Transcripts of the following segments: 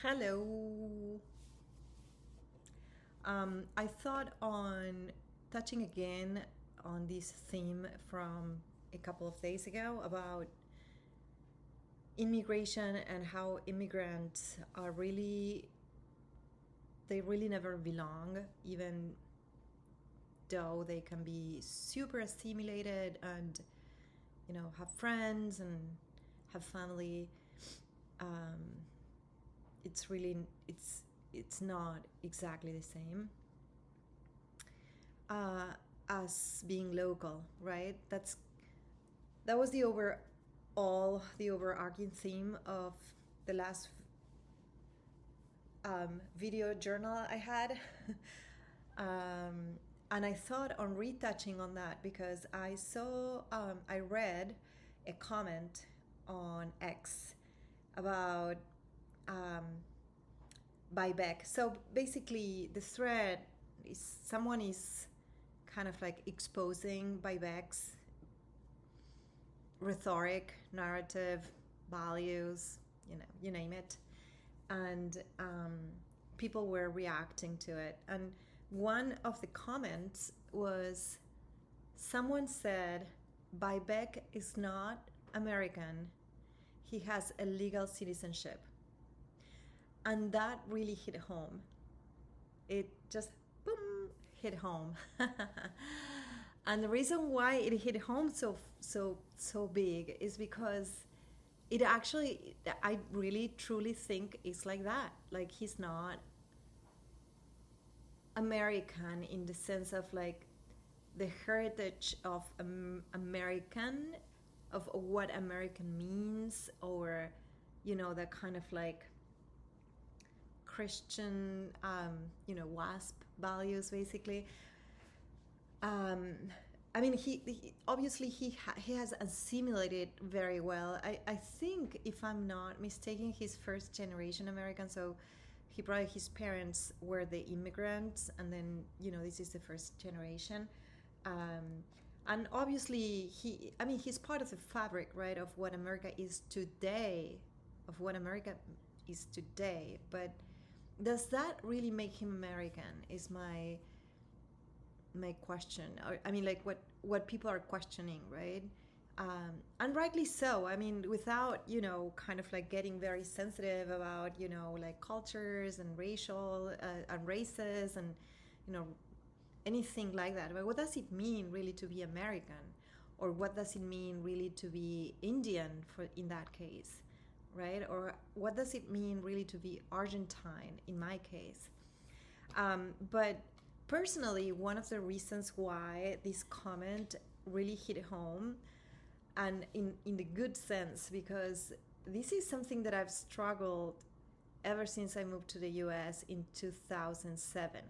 Hello. I thought on touching again on this theme from a couple of days ago about immigration and how immigrants are they really never belong, even though they can be super assimilated and, have friends and have family. Um, it's really, it's not exactly the same uh, as being local, right? That was the overarching theme of the last video journal I had. um, and I thought on retouching on that because I read a comment on X about um, buyback. So basically, the thread is someone is kind of like exposing buybacks rhetoric, narrative, values, you name it. And people were reacting to it. And one of the comments was someone said, Buyback is not American. He has a legal citizenship. And that really hit home. It just, boom, hit home. And the reason why it hit home so big is because it actually, I really truly think it's like that. Like he's not American in the sense of like the heritage of American, of what American means, or that kind of like Christian, WASP values basically. I mean, he obviously he has assimilated very well. I think, if I'm not mistaken, he's first generation American. So he probably, his parents were the immigrants, and then this is the first generation. And obviously he's part of the fabric, right, of what America is today, But does that really make him American? Is my question. Or, I mean, like what people are questioning, right? And rightly so. I mean, without kind of like getting very sensitive about like cultures and racial and races and anything like that. But what does it mean really to be American, or what does it mean really to be Indian in that case, right? Or what does it mean really to be Argentine in my case? But personally, one of the reasons why this comment really hit home, and in the good sense, because this is something that I've struggled ever since I moved to the US in 2007.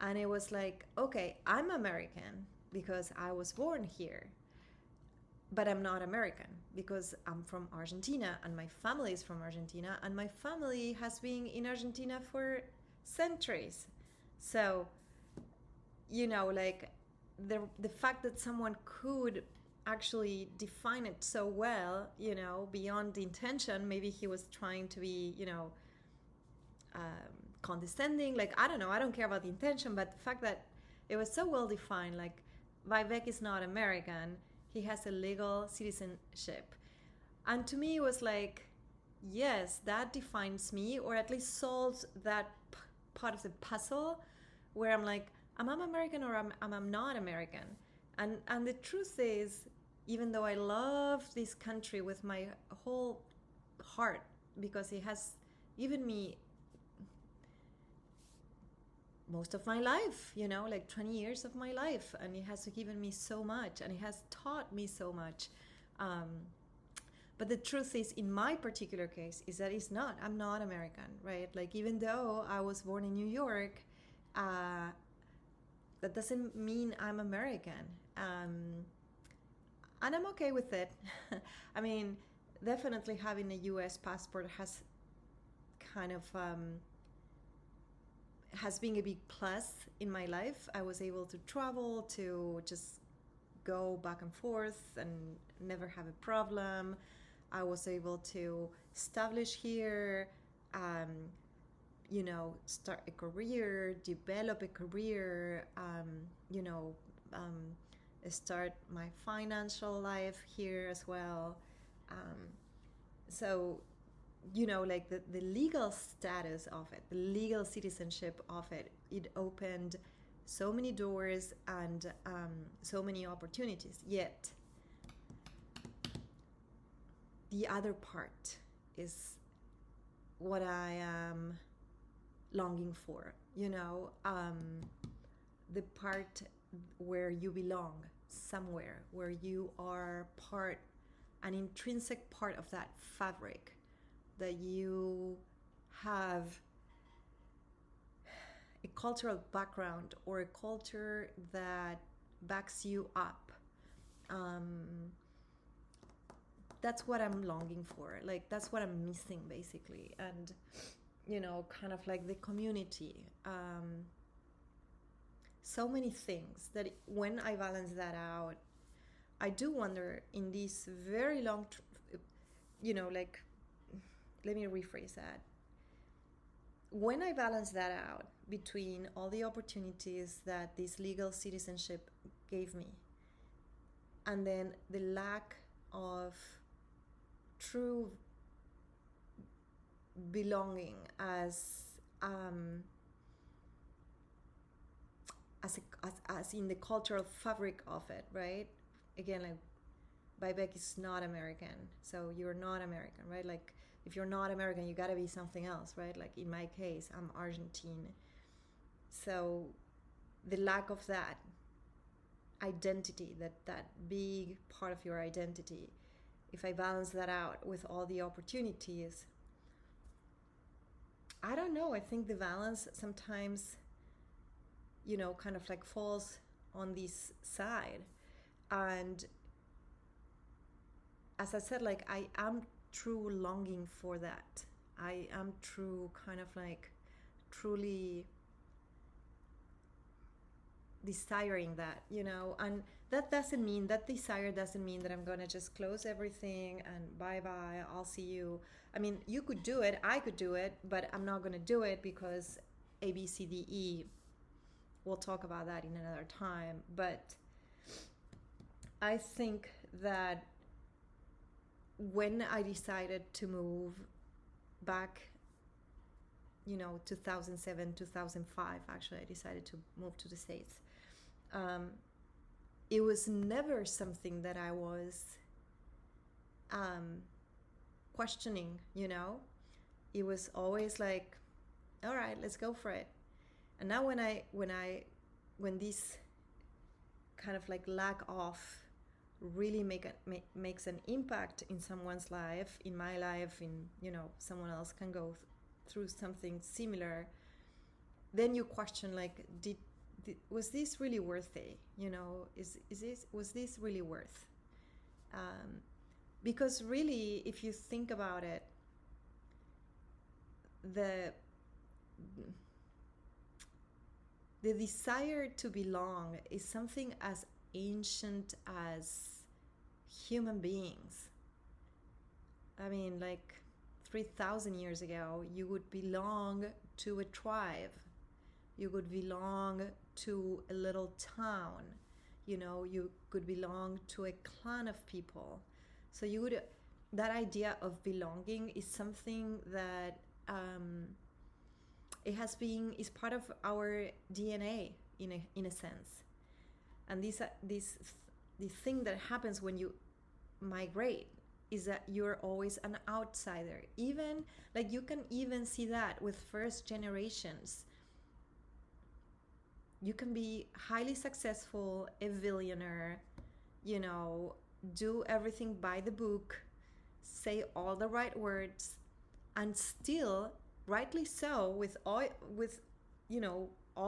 And it was like, okay, I'm American because I was born here, but I'm not American because I'm from Argentina and my family is from Argentina and my family has been in Argentina for centuries. So like the fact that someone could actually define it so well, beyond the intention. Maybe he was trying to be, condescending. Like, I don't know, I don't care about the intention, but the fact that it was so well defined, like Vivek is not American, he has a legal citizenship. And to me it was like, yes, that defines me, or at least solves that part of the puzzle where I'm like, am I American or I'm not American? And the truth is, even though I love this country with my whole heart, because it has given me most of my life, like 20 years of my life, and it has given me so much, and it has taught me so much. But the truth is, in my particular case, is that I'm not American, right? Like, even though I was born in New York, that doesn't mean I'm American. And I'm okay with it. I mean, definitely having a US passport has kind of has been a big plus in my life. I was able to travel, to just go back and forth and never have a problem. I was able to establish here start a career, develop a career, start my financial life here as well. So, like the legal status of it, the legal citizenship of it, it opened so many doors and so many opportunities. Yet, the other part is what I am longing for, the part where you belong somewhere, where you are part, an intrinsic part of that fabric, that you have a cultural background or a culture that backs you up. That's what I'm longing for. Like, that's what I'm missing, basically. And, kind of like the community. So many things that when I balance that out, I do wonder in this very long, let me rephrase that. When I balance that out between all the opportunities that this legal citizenship gave me, and then the lack of true belonging as in the cultural fabric of it, right? Again, like, Vivek is not American, so you're not American, right? Like, if you're not American, you gotta be something else, right? Like, in my case, I'm Argentine. So the lack of that identity, that big part of your identity, if I balance that out with all the opportunities, I don't know, I think the balance sometimes, kind of like falls on this side. And as I said, like, I am true longing for that. I am true kind of like truly desiring that, and that desire doesn't mean that I'm gonna just close everything and bye, I'll see you. I mean, you could do it, I could do it, but I'm not gonna do it because A, B, C, D, E. We'll talk about that in another time. But I think that when I decided to move back, 2007, 2005, actually, I decided to move to the States. It was never something that I was questioning, It was always like, all right, let's go for it. And now when this kind of like lack of really makes an impact in someone's life, in my life, in, someone else can go through something similar, then you question, like, was this really worth it? Was this really worth? Because really, if you think about it, the desire to belong is something as ancient as human beings. I mean, like 3,000 years ago, you would belong to a tribe. You would belong to a little town. You could belong to a clan of people. So that idea of belonging is something that is part of our DNA in a sense. And this thing that happens when you migrate is that you're always an outsider. Even, like, you can even see that with first generations. You can be highly successful, a billionaire, do everything by the book, say all the right words, and still, rightly so, with all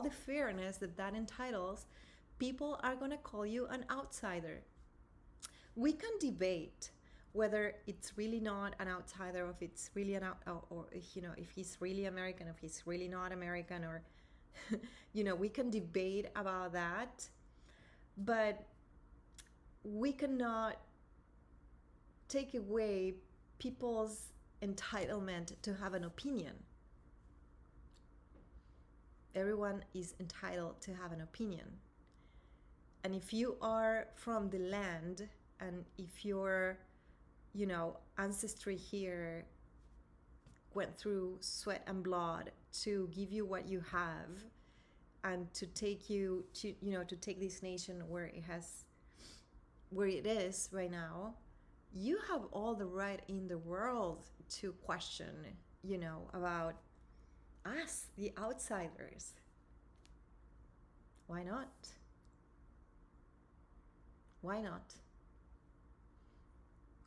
the fairness that entitles, people are going to call you an outsider. We can debate whether it's really not an outsider, or if it's really or if he's really American, if he's really not American, or we can debate about that, but we cannot take away people's entitlement to have an opinion. Everyone is entitled to have an opinion. And if you are from the land, and if your, ancestry here went through sweat and blood to give you what you have, and to take you to, to take this nation where it is right now, you have all the right in the world to question, about us, the outsiders. Why not? Why not?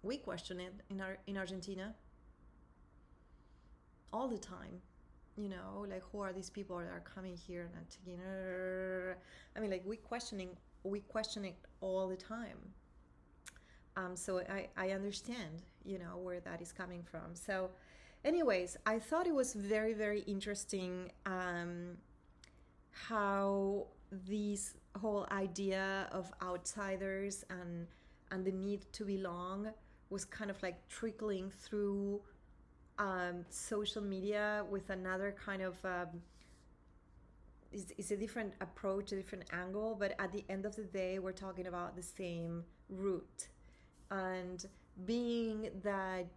We question it in Argentina all the time. Like, who are these people that are coming here and taking? I mean, like, we question it all the time. So I understand, where that is coming from. So, anyways, I thought it was very, very interesting how this whole idea of outsiders and the need to belong was kind of like trickling through social media with another kind of it's a different approach, a different angle, but at the end of the day, we're talking about the same root. And being that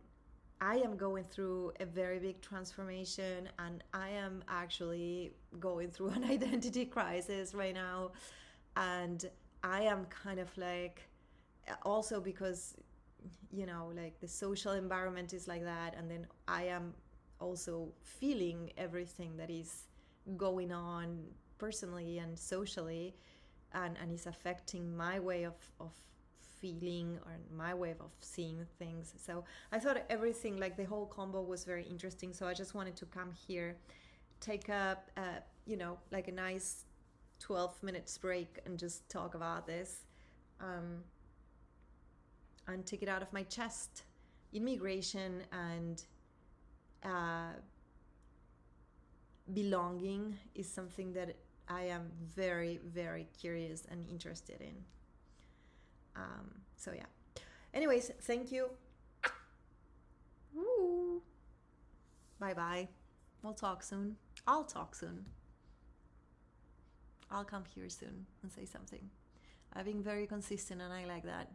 I am going through a very big transformation, and I am actually going through an identity crisis right now, and I am kind of like, also because, like the social environment is like that, and then I am also feeling everything that is going on personally and socially, and is affecting my way of feeling or my way of seeing things. So I thought everything, like the whole combo, was very interesting. So I just wanted to come here, take up like a nice 12 minutes break and just talk about this, and take it out of my chest. Immigration and belonging is something that I am very, very curious and interested in. So yeah. Anyways, thank you. Woo. Bye-bye. We'll talk soon. I'll talk soon. I'll come here soon and say something. I've been very consistent, and I like that.